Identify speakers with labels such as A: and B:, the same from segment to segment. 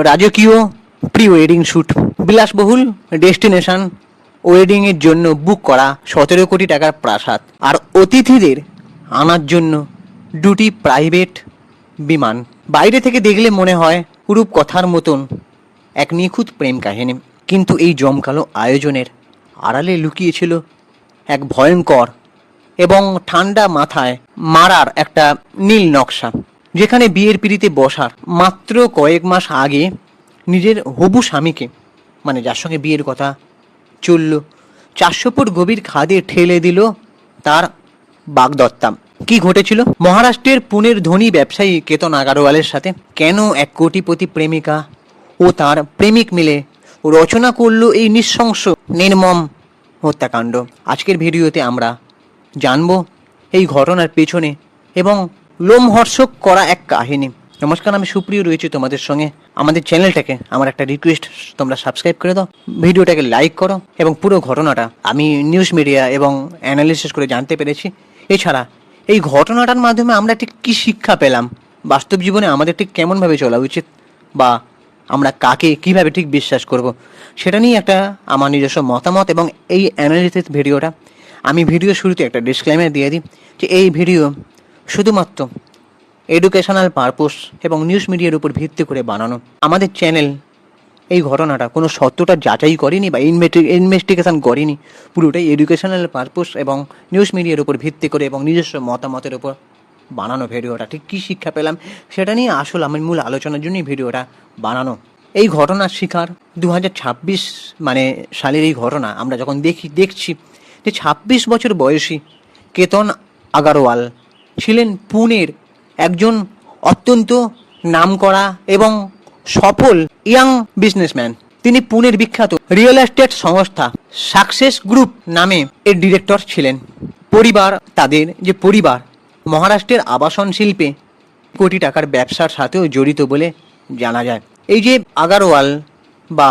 A: রাজকীয় pre wedding shoot, বিলাসবহুল destination ওয়েডিংয়ের জন্য বুক করা 17 কোটি টাকার প্রাসাদ, আর অতিথিদের আনার জন্য 2টি প্রাইভেট বিমান। বাইরে থেকে দেখলে মনে হয় রূপকথার মতন এক নিখুঁত প্রেম কাহিনী, কিন্তু এই জমকালো আয়োজনের আড়ালে লুকিয়েছিল এক ভয়ঙ্কর এবং ঠান্ডা মাথায় মারার একটা নীল নকশা, যেখানে বিয়ের পিঁড়িতে বসার মাত্র কয়েক মাস আগে নিজের হবু স্বামীকে, মানে যার সঙ্গে বিয়ের কথা চলল, 400 ফুট গভীর খাদে ঠেলে দিল তার বাগদত্তা। কি ঘটেছিল মহারাষ্ট্রের পুনের ধনী ব্যবসায়ী কেতন আগারওয়ালের সাথে? কেন এক কোটিপতি প্রেমিকা ও তার প্রেমিক মিলে রচনা করলো এই নৃশংস নির্মম হত্যাকাণ্ড? আজকের ভিডিওতে আমরা জানবো এই ঘটনার পেছনে এবং লোমহর্ষক করা এক কাহিনী। নমস্কার, আমি সুপ্রিয় রয়েছি তোমাদের সঙ্গে। আমাদের চ্যানেলটাকে আমার একটা রিকোয়েস্ট, তোমরা সাবস্ক্রাইব করে দাও, ভিডিওটাকে লাইক করো এবং পুরো ঘটনাটা আমি নিউজ মিডিয়া এবং অ্যানালিসিস করে জানতে পেরেছি। এছাড়া এই ঘটনাটার মাধ্যমে আমরা ঠিক কী শিক্ষা পেলাম, বাস্তব জীবনে আমাদের ঠিক কেমনভাবে চলা উচিত, বা আমরা কাকে কিভাবে ঠিক বিশ্বাস করব, সেটা নিয়ে একটা আমার নিজস্ব মতামত। এবং এই অ্যানালিসিস ভিডিওটা আমি ভিডিও শুরুতে একটা ডিসক্লেমার দিয়ে দিই যে এই ভিডিও শুধুমাত্র এডুকেশনাল পারপোজ এবং নিউজ মিডিয়ার উপর ভিত্তি করে বানানো। আমাদের চ্যানেল এই ঘটনাটা কোনো সত্যটা যাচাই করেনি বা ইনভেস্টিগেশন করেনি, পুরোটাই এডুকেশনাল পারপোজ এবং নিউজ মিডিয়ার উপর ভিত্তি করে এবং নিজস্ব মতামতের উপর বানানো ভিডিওটা। ঠিক কী শিক্ষা পেলাম সেটা নিয়ে আসল আমি মূল আলোচনার জন্যই ভিডিওটা বানানো। এই ঘটনার শিকার 2026 মানে সালের এই ঘটনা আমরা যখন দেখছি যে 26 বছর বয়সী কেতন আগারওয়াল ছিলেন পুনের একজন অত্যন্ত নামকরা এবং সফল ইয়াং বিজনেসম্যান। তিনি পুনের বিখ্যাত রিয়েল এস্টেট সংস্থা সাকসেস গ্রুপ নামে এর ডিরেক্টর ছিলেন। তাদের যে পরিবার মহারাষ্ট্রের আবাসন শিল্পে কোটি টাকার ব্যবসার সাথেও জড়িত বলে জানা যায়। এই যে আগারওয়াল বা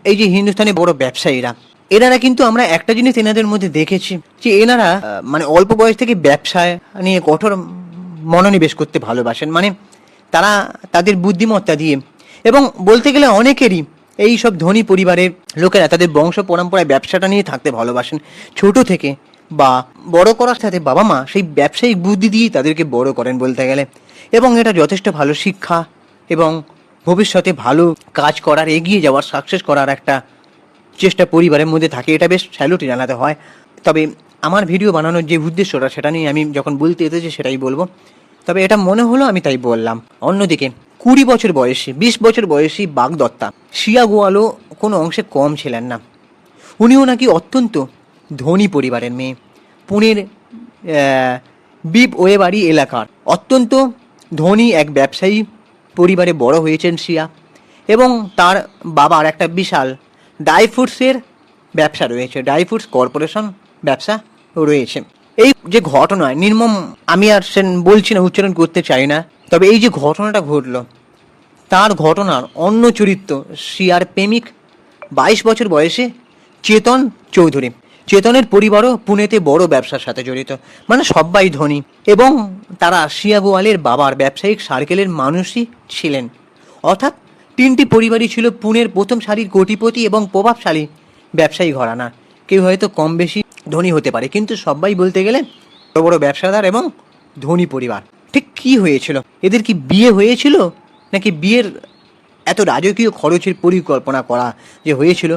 A: এই যে হিন্দুস্তানি বড় ব্যবসায়ীরা, এনারা কিন্তু আমরা একটা জিনিস এনাদের মধ্যে দেখেছি যে এনারা মানে অল্প বয়স থেকে ব্যবসায় নিয়ে কঠোর মনোনিবেশ করতে ভালোবাসেন। মানে তারা তাদের বুদ্ধিমত্তা দিয়ে, এবং বলতে গেলে অনেকেরই এই সব ধনী পরিবারের লোকেরা তাদের বংশ পরম্পরায় ব্যবসাটা নিয়ে থাকতে ভালোবাসেন ছোট থেকে, বা বড় করার সাথে বাবা মা সেই ব্যবসায়িক বুদ্ধি দিয়েই তাদেরকে বড় করেন বলতে গেলে। এবং এটা যথেষ্ট ভালো শিক্ষা এবং ভবিষ্যতে ভালো কাজ করার, এগিয়ে যাওয়ার, সাকসেস করার একটা চেষ্টা পরিবারের মধ্যে থাকে। এটা বেশ স্যালুটই জানাতে হয়। তবে আমার ভিডিও বানানোর যে উদ্দেশ্যটা সেটা নিয়ে আমি যখন বলতে এসেছি সেটাই বলবো, তবে এটা মনে হলো আমি তাই বললাম। অন্যদিকে 20 বছর বয়সী 20 বছর বয়সী বাগদত্তা শিয়া গোয়ালও কোনো অংশে কম ছিলেন না। উনিও নাকি অত্যন্ত ধনী পরিবারের মেয়ে। পুনের বিপ ওয়েবাড়ি এলাকার অত্যন্ত ধনী এক ব্যবসায়ী পরিবারে বড় হয়েছেন শিয়া, এবং তার বাবার একটা বিশাল ড্রাই ফ্রুটসের ব্যবসা রয়েছে, ড্রাই ফ্রুটস কর্পোরেশন ব্যবসা রয়েছে। এই যে ঘটনা নির্মম, আমি আর বলছি না, উচ্চারণ করতে চাই না, তবে এই যে ঘটনাটা ঘটলো তার ঘটনার অন্য চরিত্র শিয়ার প্রেমিক 22 বছর বয়সে চেতন চৌধুরী। চেতনের পরিবারও পুনেতে বড় ব্যবসার সাথে জড়িত, মানে সবাই ধনী, এবং তারা শিয়া গোয়ালের বাবার ব্যবসায়িক সার্কেলের মানুষই ছিলেন। অর্থাৎ 3টি পরিবারই ছিল পুনের প্রথম সারির কোটিপতি এবং প্রভাবশালী ব্যবসায়ী ঘরানা। কেউ হয়তো কম বেশি ধনী হতে পারে, কিন্তু সবাই বলতে গেলে বড় বড় ব্যবসাদার এবং ধনী পরিবার। ঠিক কি হয়েছিল? এদের কি বিয়ে হয়েছিল, নাকি বিয়ের এত রাজকীয় খরচের পরিকল্পনা করা যে হয়েছিল?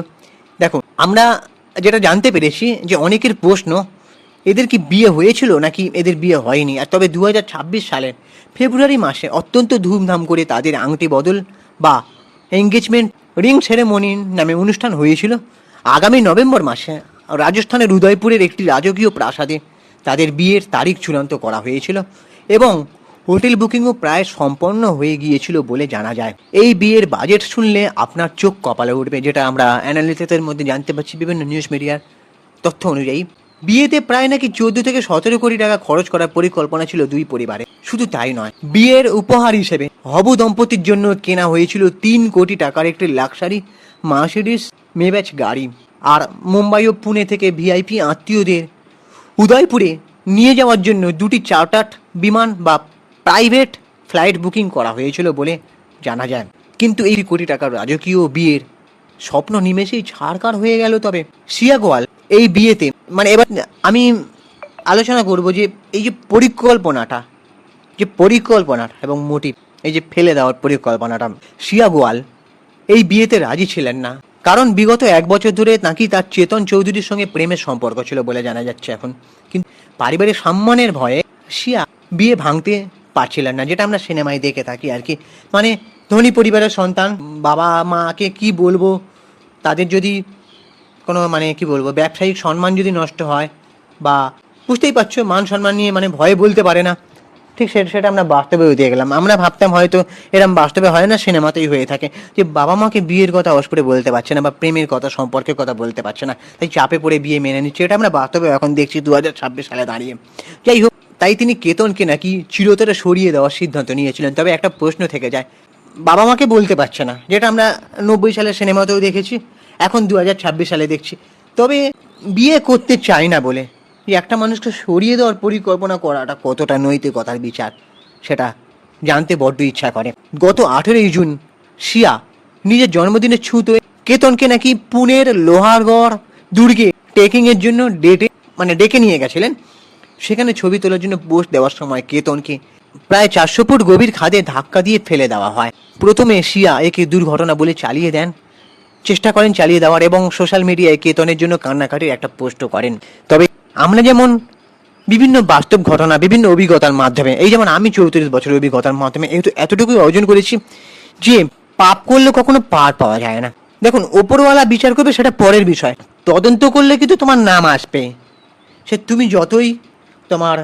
A: দেখো, আমরা যেটা জানতে পেরেছি যে অনেকের প্রশ্ন, এদের কি বিয়ে হয়েছিল নাকি এদের বিয়ে হয়নি। আর তবে 2026 সালের ফেব্রুয়ারি মাসে অত্যন্ত ধুমধাম করে তাদের আংটি বদল বা এঙ্গেজমেন্ট রিং সেরেমনি নামে অনুষ্ঠান হয়েছিল। আগামী নভেম্বর মাসে রাজস্থানের উদয়পুরের একটি রাজকীয় প্রাসাদে তাদের বিয়ের তারিখ চূড়ান্ত করা হয়েছিল, এবং হোটেল বুকিংও প্রায় সম্পন্ন হয়ে গিয়েছিল বলে জানা যায়। এই বিয়ের বাজেট শুনলে আপনার চোখ কপালে উঠবে, যেটা আমরা অ্যানালিসিসের মধ্যে জানতে পারছি বিভিন্ন নিউজ মিডিয়ার তথ্য অনুযায়ী। বিয়েতে প্রায় নাকি 14 থেকে 17 কোটি টাকা খরচ করার পরিকল্পনা ছিল দুই পরিবারে। শুধু তাই নয়, বিয়ের উপহার হিসেবে হবু দম্পতির জন্য কেনা হয়েছিল 3 কোটি টাকার একটি লাক্সারি মার্সিডিস মেব্যাচ গাড়ি। আর মুম্বাই ও পুনে থেকে ভিআইপি আত্মীয়দের উদয়পুরে নিয়ে যাওয়ার জন্য 2টি চার্টার্ড বিমান বা প্রাইভেট ফ্লাইট বুকিং করা হয়েছিল বলে জানা যায়। কিন্তু এই কোটি টাকার রাজকীয় বিয়ের স্বপ্ন নিমেষেই ছাড়খাড় হয়ে গেল। তবে শ্রিয়া গোয়াল এই বিয়েতে মানে এবার আমি আলোচনা করব যে এই যে পরিকল্পনাটা এবং মোটিভ, এই যে ফেলে দেওয়ার পরিকল্পনাটা, শ্রিয়া গোয়াল এই বিয়েতে রাজি ছিলেন না। কারণ বিগত 1 বছর ধরে নাকি তার চেতন চৌধুরীর সঙ্গে প্রেমের সম্পর্ক ছিল বলে জানা যাচ্ছে এখন। কিন্তু পারিবারিক সম্মানের ভয়ে শ্রিয়া বিয়ে ভাঙতে পারছিলেন না, যেটা আমরা সিনেমায় দেখে থাকি আর কি। মানে ধনী পরিবারের সন্তান, বাবা মাকে কি বলবো, তাদের যদি কোনো মানে কি বলবো ব্যবসায়িক সম্মান যদি নষ্ট হয়, বা বুঝতেই পারছো মান সম্মান নিয়ে মানে ভয়ে বলতে পারে না, ঠিক সেটা আমরা বাস্তবেও দিয়ে গেলাম। আমরা ভাবতাম হয়তো এরম বাস্তবে হয় না, সিনেমাতেই হয়ে থাকে, যে বাবা মাকে বিয়ের কথা অস্পরে বলতে পারছে না বা প্রেমের কথা সম্পর্কের কথা বলতে পারছে না, তাই চাপে পড়ে বিয়ে মেনে নিচ্ছে। এটা আমরা বাস্তবে এখন দেখছি 2026 সালে দাঁড়িয়ে। যাই হোক, তাই তিনি কেতনকে নাকি চিরতরে সরিয়ে দেওয়ার সিদ্ধান্ত নিয়েছিলেন। তবে একটা প্রশ্ন থেকে যায়, বাবা মাকে বলতে পারছে না, যেটা আমরা 90 সালের সিনেমাতেও দেখেছি, এখন 2026 সালে দেখছি। তবে বিয়ে করতে চাই না বলে যে একটা মানুষকে সরিয়ে দেওয়ার পরিকল্পনা করাটা কতটা নৈতিকতার বিচার, সেটা জানতে বড্ড ইচ্ছা করে। গত 18ই জুন শ্রিয়া নিজের জন্মদিনের ছুতো কেতনকে নাকি পুনের লোহারগড় দুর্গে ট্রেকিংয়ের জন্য ডেকে নিয়ে গেছিলেন। সেখানে ছবি তোলার জন্য পোস্ট দেওয়ার সময় কেতনকে প্রায় 400 ফুট গভীর খাদে ধাক্কা দিয়ে ফেলে দেওয়া হয়। প্রথমে শ্রিয়া একে দুর্ঘটনা বলে চালিয়ে দেন, চেষ্টা করেন চালিয়ে দেওয়ার, এবং সোশ্যাল মিডিয়ায় কেতনের জন্য কান্নাকাটির একটা পোস্টও করেন। তবে আমরা যেমন বিভিন্ন বাস্তব ঘটনা, বিভিন্ন অভিজ্ঞতার মাধ্যমে, এই যেমন আমি 34 বছরের অভিজ্ঞতার মাধ্যমে এতটুকুই অর্জন করেছি যে পাপ করলে কখনো পার পাওয়া যায় না। দেখুন, ওপরওয়ালা বিচার করবে সেটা পরের বিষয়, তদন্ত করলে কিন্তু তোমার নাম আসবে। সে তুমি যতই তোমার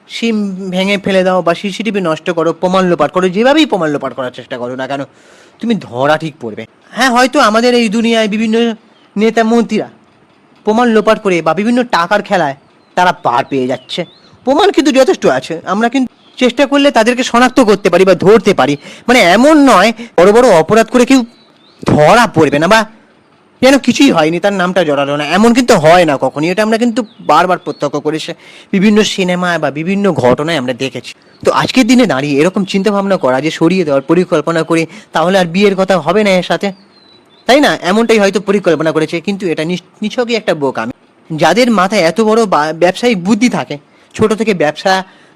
A: সিম ভেঙে ফেলে দাও বা সিসিটিভি নষ্ট করো, প্রমাণ লোপাট করো, যেভাবেই প্রমাণ লোপাট করার চেষ্টা করো না কেন, তুমি ধরা ঠিক পড়বে। হ্যাঁ, হয়তো আমাদের এই দুনিয়ায় বিভিন্ন নেতা মন্ত্রীরা প্রমাণ লোপাট করে বা বিভিন্ন টাকার খেলায় তারা পার পেয়ে যাচ্ছে, প্রমাণ কিন্তু যথেষ্ট আছে, আমরা কিন্তু চেষ্টা করলে তাদেরকে শনাক্ত করতে পারি বা ধরতে পারি। মানে এমন নয় বড় বড় অপরাধ করে কেউ ধরা পড়বে না বা যেন কিছুই হয়নি, তার নামটা জড়ালো না, এমন কিন্তু হয় না কখনই। এটা আমরা কিন্তু বারবার প্রত্যক্ষ করেছি, বিভিন্ন সিনেমায় বা বিভিন্ন ঘটনায় আমরা দেখেছি। তো আজকের দিনে দাঁড়িয়ে এরকম চিন্তা ভাবনা করা যে সরিয়ে দেওয়ার পরিকল্পনা করে তাহলে আর বিয়ের কথা হবে না এর সাথে, তাই না? এমনটাই হয়তো পরিকল্পনা করেছে, কিন্তু এটা নিছকই একটা বোকামি। যাদের মাথায় এত বড় ব্যবসায়িক বুদ্ধি থাকে, ছোট থেকে ব্যবসা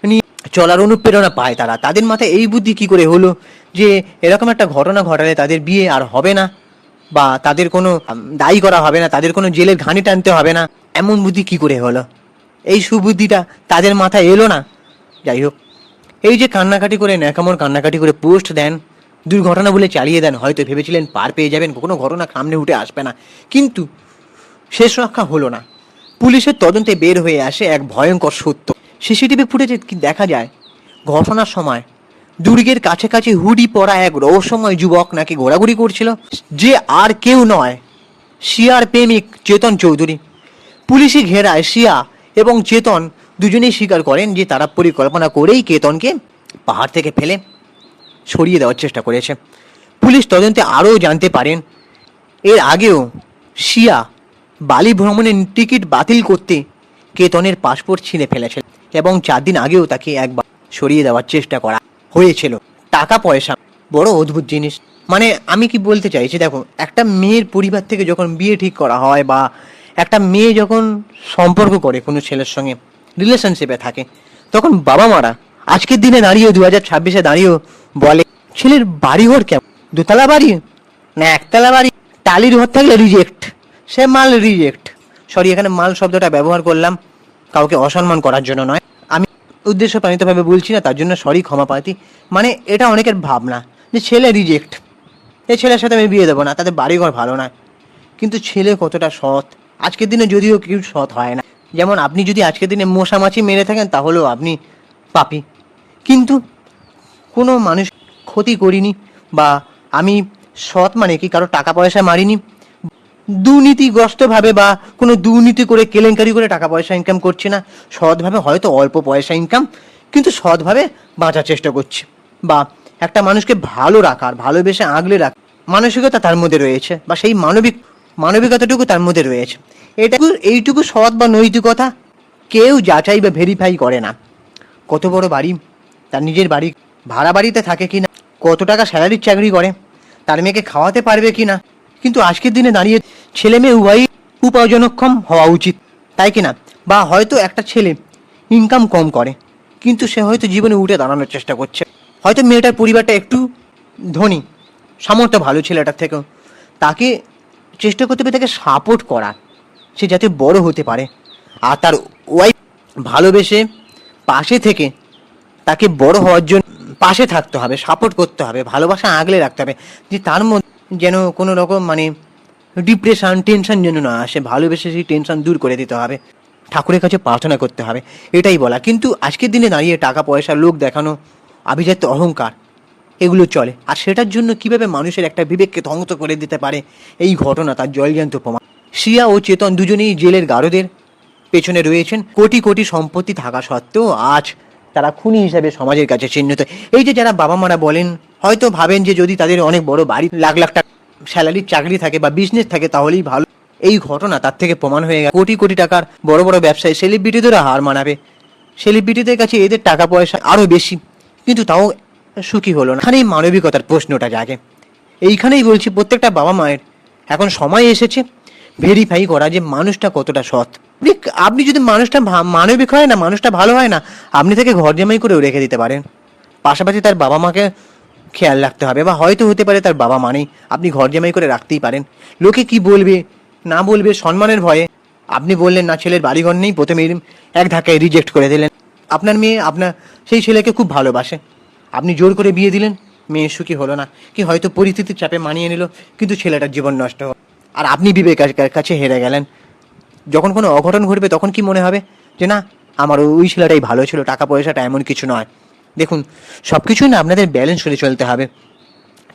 A: নিয়ে চলার অনুপ্রেরণা পায়, তাদের মাথায় এই বুদ্ধি কি করে হলো যে এরকম একটা ঘটনা ঘটালে তাদের বিয়ে আর হবে না, বা তাদের কোনো দায়ী করা হবে না, তাদের কোনো জেলের ঘানি টানতে হবে না, এমন বুদ্ধি কি করে হলো? এই সুবুদ্ধিটা তাদের মাথায় এলো না। যাই হোক, এই যে কান্নাকাটি করে ন্যাকামোর কান্নাকাটি করে পোস্ট দেন, দুর্ঘটনা বলে চালিয়ে দেন, হয়তো ভেবেছিলেন পার পেয়ে যাবেন, কোনো ঘটনা সামনে উঠে আসবে না, কিন্তু শেষ রক্ষা হলো না। পুলিশের তদন্তে বের হয়ে আসে এক ভয়ঙ্কর সত্য। সিসিটিভি ফুটেজে কি দেখা যায়, ঘটনার সময় দুর্গের কাছাকাছি হুডি পরা এক রহস্যময় যুবক নাকি ঘোরাঘুরি করছিল, যে আর কেউ নয়, শ্রিয়ার প্রেমিক চেতন চৌধুরী। পুলিশি ঘেরায় শ্রিয়া এবং চেতন দুজনেই স্বীকার করেন যে তারা পরিকল্পনা করেই কেতনকে পাহাড় থেকে ফেলে সরিয়ে দেওয়ার চেষ্টা করেছে। পুলিশ তদন্তে আরও জানতে পারেন, এর আগেও শ্রিয়া বালি ভ্রমণের টিকিট বাতিল করতে কেতনের পাসপোর্ট ছিঁড়ে ফেলেছে, এবং 4 দিন আগেও তাকে একবার সরিয়ে দেওয়ার চেষ্টা করা হয়েছিল। টাকা পয়সা বড় অদ্ভুত জিনিস। মানে আমি কি বলতে চাইছি, দেখো, একটা মেয়ের পরিবার থেকে যখন বিয়ে ঠিক করা হয়, বা একটা মেয়ে যখন সম্পর্ক করে কোনো ছেলের সঙ্গে, রিলেশনশিপে থাকে, তখন বাবা মারা আজকের দিনে দাঁড়িয়েও 2026-এ দাঁড়িয়েও বলে ছেলের বাড়িঘর কেমন, দোতলা বাড়ি না একতলা বাড়ি, টালির ঘর থাকলে রিজেক্ট, সে মাল রিজেক্ট। সরি, এখানে মাল শব্দটা ব্যবহার করলাম কাউকে অসম্মান করার জন্য নয়, আমি উদ্দেশ্য প্রাণিতভাবে বলছি না, তার জন্য সরি, ক্ষমা প্রার্থী। মানে এটা অনেকের ভাবনা যে ছেলে রিজেক্ট, এই ছেলের সাথে আমি বিয়ে দেবো না, তাদের বাড়িঘর ভালো নয়। কিন্তু ছেলে কতটা সৎ, আজকের দিনে যদিও কেউ সৎ হয় না, যেমন আপনি যদি আজকের দিনে মশামাছি মেরে থাকেন তাহলেও আপনি পাপী, কিন্তু কোনো মানুষ ক্ষতি করিনি, বা আমি সৎ মানে কি কারো টাকা পয়সা মারিনি, দুর্নীতিগ্রস্তভাবে বা কোনো দুর্নীতি করে কেলেঙ্কারি করে টাকা পয়সা ইনকাম করছি না, সৎভাবে হয়তো অল্প পয়সা ইনকাম, কিন্তু সৎভাবে বাঁচার চেষ্টা করছি, বা একটা মানুষকে ভালো রাখার, ভালোবেসে আগলে রাখার মানসিকতা তার মধ্যে রয়েছে, বা সেই মানবিকতাটুকু তার মধ্যে রয়েছে। এইটুকু সৎ বা নৈতিকতা কেউ যাচাই বা ভেরিফাই করে না। কত বড় বাড়ি, তার নিজের বাড়ি, ভাড়া বাড়িতে থাকে কি না, কত টাকা স্যালারির চাকরি করে, তার মেয়েকে খাওয়াতে পারবে কি না। কিন্তু আজকের দিনে দাঁড়িয়ে ছেলে মেয়ে উভয়ই উপার্জনক্ষম হওয়া উচিত, তাই কি না? বা হয়তো একটা ছেলে ইনকাম কম করে, কিন্তু সে হয়তো জীবনে উঠে দাঁড়ানোর চেষ্টা করছে। হয়তো মেয়েটার পরিবারটা একটু ধনী, সামর্থ্য ভালো ছেলেটার থেকেও, তাকে চেষ্টা করতে হবে তাকে সাপোর্ট করা, সে যাতে বড় হতে পারে। আর তার ওয়াইফ ভালোবেসে পাশে থেকে তাকে বড় হওয়ার জন্য পাশে থাকতে হবে, সাপোর্ট করতে হবে, ভালোবাসা আগলে রাখতে হবে, যে তার মধ্যে যেন কোনো রকম ডিপ্রেশন টেনশন যেন না আসে। ভালোবেসে সেই টেনশন দূর করে দিতে হবে, ঠাকুরের কাছে প্রার্থনা করতে হবে, এটাই বলা। কিন্তু আজকের দিনে দাঁড়িয়ে টাকা পয়সা, লোক দেখানো, আভিজাত্য, অহংকার এগুলো চলে। আর সেটার জন্য কিভাবে মানুষের একটা বিবেককে ধ্বংস করে দিতে পারে এই ঘটনা তার জলজ্যান্ত প্রমাণ। শিয়া ও চেতন দুজনেই জেলের গারদের পেছনে রয়েছেন। কোটি কোটি সম্পত্তি থাকা সত্ত্বেও আজ তারা খুনি হিসাবে সমাজের কাছে চিহ্নিত। এই যে যারা বাবা মারা বলেন, হয়তো ভাবেন যে যদি তাদের অনেক বড় বাড়ি, লাখ লাখ টাকা স্যালারির চাকরি থাকে বা বিজনেস থাকে তাহলেই ভালো। এই ঘটনা তার থেকে প্রমাণ হয়ে গেছে। কোটি কোটি টাকার বড় বড় ব্যবসায়ী, সেলিব্রিটিদেরও হার মানাবে। সেলিব্রিটিদের কাছে এদের টাকা পয়সা আরও বেশি, কিন্তু তাও সুখী হলো না। এখানেই মানবিকতার প্রশ্নটা জাগে। এইখানেই বলছি, প্রত্যেকটা বাবা মায়ের এখন সময় এসেছে ভেরিফাই করা যে মানুষটা কতটা সৎ। আপনি যদি মানুষটা মানবিক হয় না, মানুষটা ভালো হয় না, আপনি তাকে ঘর জামাই করেও রেখে দিতে পারেন। পাশাপাশি তার বাবা মাকে খেয়াল রাখতে হবে, বা হয়তো হতে পারে তার বাবা মা নেই, আপনি ঘর জামাই করে রাখতেই পারেন। লোকে কি বলবে না বলবে সম্মানের ভয়ে আপনি বললেন না ছেলের বাড়িঘর নেই, প্রথমে এক ধাক্কায় রিজেক্ট করে দিলেন। আপনার মেয়ে আপনার সেই ছেলেকে খুব ভালোবাসে, আপনি জোর করে বিয়ে দিলেন, মেয়ে সুখী হলো না, কি হয়তো পরিস্থিতির চাপে মানিয়ে নিল, কিন্তু ছেলেটার জীবন নষ্ট হলো। আর আপনি বিবেকের কাছে হেরে গেলেন। যখন কোনো অঘটন ঘটবে তখন কি মনে হবে যে না, আমার ওই ছেলেটাই ভালো ছিল, টাকা পয়সাটা এমন কিছু নয়। দেখুন, সব কিছুই না আপনাদের ব্যালেন্স করে চলতে হবে।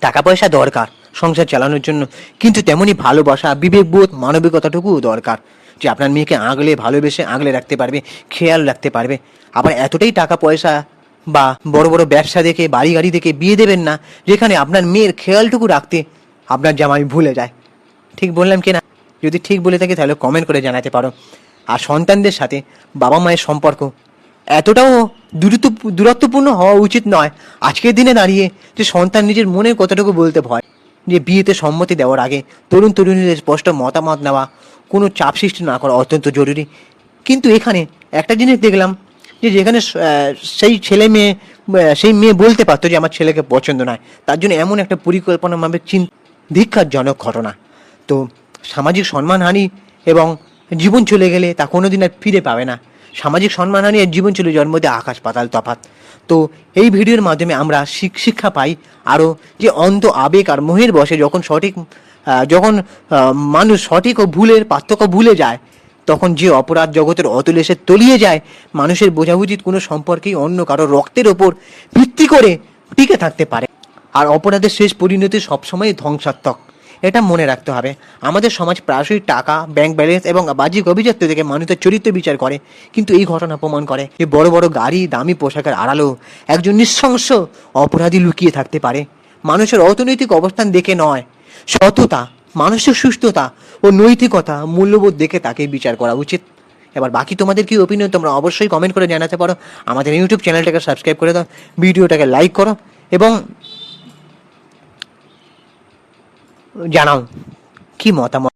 A: টাকা পয়সা দরকার সংসার চালানোর জন্য, কিন্তু তেমনই ভালোবাসা, বিবেকবোধ, মানবিকতাটুকুও দরকার, যে আপনার মেয়েকে আগলে ভালোবেসে আগলে রাখতে পারবে, খেয়াল রাখতে পারবে। আবার এতটাই টাকা পয়সা বা বড় বড় ব্যবসা দেখে, বাড়ি গাড়ি দেখে বিয়ে দেবেন না যেখানে আপনার মেয়ের খেয়ালটুকু রাখতে আপনার জামাই ভুলে যায়। ঠিক বললাম কি না? যদি ঠিক বলে থাকি তাহলে কমেন্ট করে জানাতে পারো। আর সন্তানদের সাথে বাবা মায়ের সম্পর্ক এতটাও দূরত্বপূর্ণ হওয়া উচিত নয় আজকের দিনে দাঁড়িয়ে, যে সন্তান নিজের মনের কথাটুকু বলতে ভয়। যে বিয়েতে সম্মতি দেওয়ার আগে তরুণ তরুণীদের স্পষ্ট মতামত নেওয়া, কোনো চাপ সৃষ্টি না করা অত্যন্ত জরুরি। কিন্তু এখানে একটা জিনিস দেখলাম, যে যেখানে সেই মেয়ে বলতে পারতো যে আমার ছেলেকে পছন্দ নয়, তার জন্য এমন একটা পরিকল্পনা মাফিক ধিক্কারজনক ঘটনা। তো সামাজিক সম্মানহানি এবং জীবন চলে গেলে তা কোনোদিন আর ফিরে পাবে না। সামাজিক সম্মানহানি আর জীবন চলে যাওয়ার মধ্যে আকাশ পাতাল তফাৎ। তো এই ভিডিওর মাধ্যমে আমরা শিক্ষা পাই আরও, যে অন্ধ আবেগ আর মোহের বশে যখন মানুষ সঠিক ও ভুলের পার্থক্য ভুলে যায়, তখন যে অপরাধ জগতের অতলে এসে তলিয়ে যায়। মানুষের বোঝা উচিত কোনো সম্পর্কেই অন্য কারো রক্তের ওপর ভিত্তি করে টিকে থাকতে পারে, আর অপরাধের শেষ পরিণতি সবসময় ধ্বংসাত্মক। এটা মনে রাখতে হবে। আমাদের সমাজ প্রায়শই টাকা, ব্যাংক ব্যালেন্স এবং বাহ্যিক অভিজাত্য থেকে মানুষের চরিত্র বিচার করে, কিন্তু এই ঘটনা প্রমাণ করে যে বড় বড় গাড়ি, দামি পোশাকের আড়ালেও একজন নৃশংস অপরাধী লুকিয়ে থাকতে পারে। মানুষের অর্থনৈতিক অবস্থান দেখে নয়, সততা, মানসিক সুস্থতা ও নৈতিকতা, মূল্যবোধ দেখে তাকে বিচার করা উচিত। এবার বাকি তোমাদের কি ওপিনিয়ন তোমরা অবশ্যই কমেন্ট করে জানাতে পারো। আমাদের ইউটিউব চ্যানেলটাকে সাবস্ক্রাইব করে দাও, ভিডিওটাকে লাইক করো এবং জানাও কি মতামত।